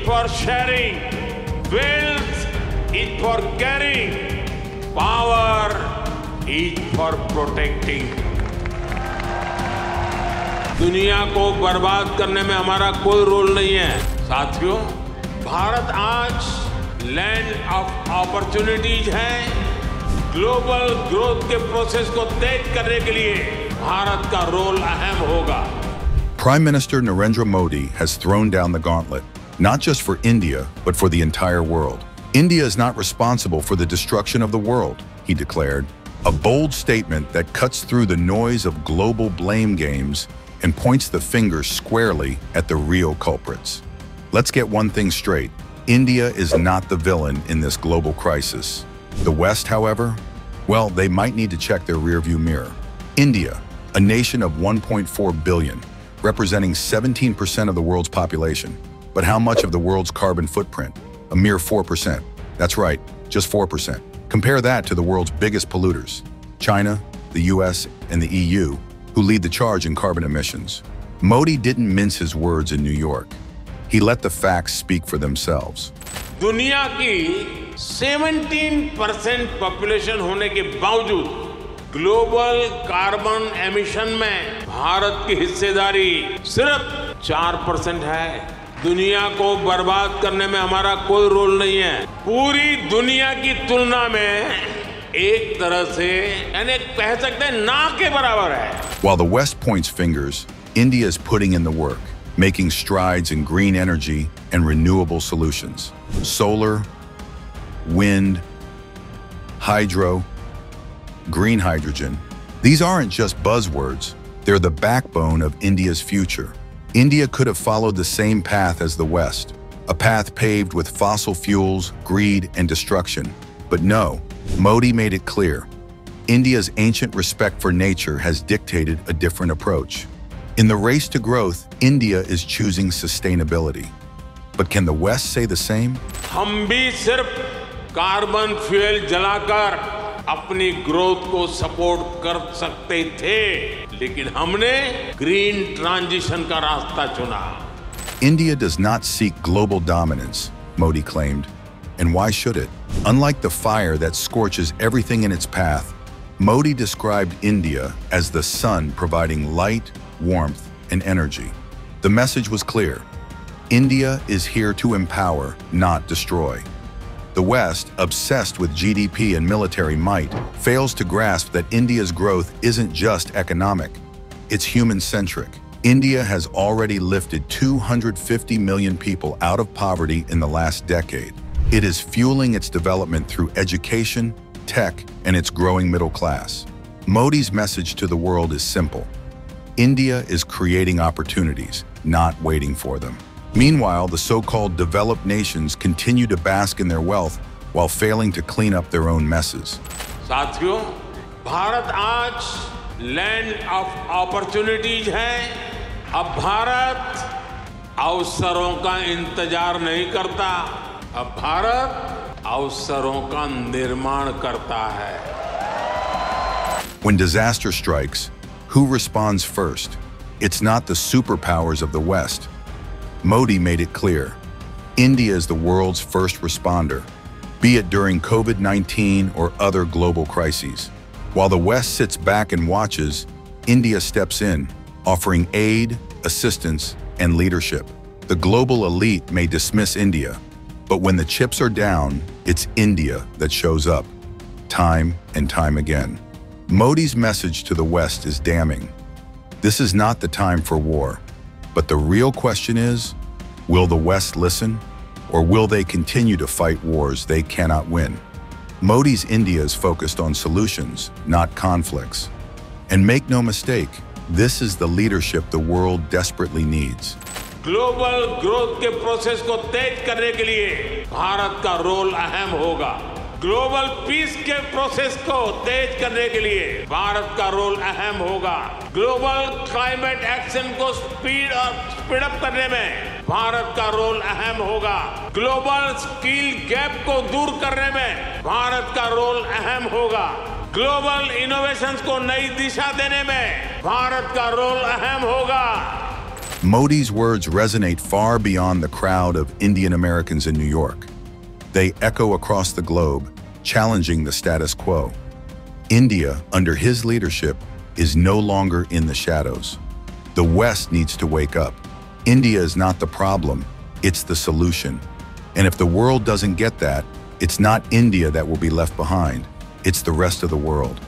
for sharing, wealth is for caring, power is for protecting. दुनिया को बर्बाद करने में हमारा कोई रोल नहीं है। साथियों, भारत आज लैंड ऑफ अपॉर्चुनिटीज है। ग्लोबल ग्रोथ के प्रोसेस को तेज करने के लिए भारत का रोल अहम होगा। Prime Minister Narendra Modi has thrown down the gauntlet, not just for India, but for the entire world. India is not responsible for the destruction of the world, he declared. A bold statement that cuts through the noise of global blame games and points the finger squarely at the real culprits. Let's get one thing straight. India is not the villain in this global crisis. The West, however, well, they might need to check their rearview mirror. India, a nation of 1.4 billion, representing 17% of the world's population. But how much of the world's carbon footprint? A mere 4%. That's right, just 4%. Compare that to the world's biggest polluters, China, the US, and the EU, who lead the charge in carbon emissions. Modi didn't mince his words in New York. He let the facts speak for themselves. दुनिया की 17% population होने के बावजूद global carbon emission में भारत की हिस्सेदारी सिर्फ 4% है। दुनिया को बर्बाद करने में हमारा कोई रोल नहीं है। पूरी दुनिया की तुलना में एक तरह से यानी कह सकते हैं ना के बराबर है। While the West points fingers, India is putting in the work, making strides in green energy and renewable solutions. Solar, wind, hydro, green hydrogen. These aren't just buzzwords, they're the backbone of India's future. India could have followed the same path as the West, a path paved with fossil fuels, greed, and destruction. But no, Modi made it clear. India's ancient respect for nature has dictated a different approach. In the race to growth, India is choosing sustainability. But can the West say the same? हम भी सिर्फ carbon fuel जलाकर अपनी growth को support कर सकते थे, लेकिन हमने ग्रीन ट्रांजिशन का रास्ता चुना। India does not seek global dominance, Modi claimed. And why should it? Unlike the fire that scorches everything in its path, Modi described India as the sun providing light, warmth, and energy. The message was clear. India is here to empower, not destroy. The West, obsessed with GDP and military might, fails to grasp that India's growth isn't just economic, it's human-centric. India has already lifted 250 million people out of poverty in the last decade. It is fueling its development through education, tech, and its growing middle class. Modi's message to the world is simple. India is creating opportunities, not waiting for them. Meanwhile, the so-called developed nations continue to bask in their wealth while failing to clean up their own messes. साथियों, भारत आज land of opportunities है। अब भारत अवसरों का इंतजार नहीं करता, अब भारत अवसरों का निर्माण करता है। When disaster strikes, who responds first? It's not the superpowers of the West. Modi made it clear. India is the world's first responder, be it during COVID-19 or other global crises. While the West sits back and watches, India steps in, offering aid, assistance, and leadership. The global elite may dismiss India, but when the chips are down, it's India that shows up, time and time again. Modi's message to the West is damning. This is not the time for war. But the real question is, will the West listen, or will they continue to fight wars they cannot win? Modi's India is focused on solutions, not conflicts. And make no mistake, this is the leadership the world desperately needs. Global growth के process को तेज करने के लिए भारत का role अहम होगा। Global piece के process को तेज करने के लिए भारत का रोल अहम होगा। ग्लोबल क्लाइमेट एक्शन को स्पीड अप करने में भारत का रोल अहम होगा। ग्लोबल स्किल गैप को दूर करने में भारत का रोल अहम होगा। ग्लोबल इनोवेशंस को नई दिशा देने में भारत का रोल अहम होगा। Modi's words resonate far beyond the crowd of Indian Americans in New York. They echo across the globe, challenging the status quo. India, under his leadership, is no longer in the shadows. The West needs to wake up. India is not the problem, it's the solution. And if the world doesn't get that, it's not India that will be left behind, it's the rest of the world.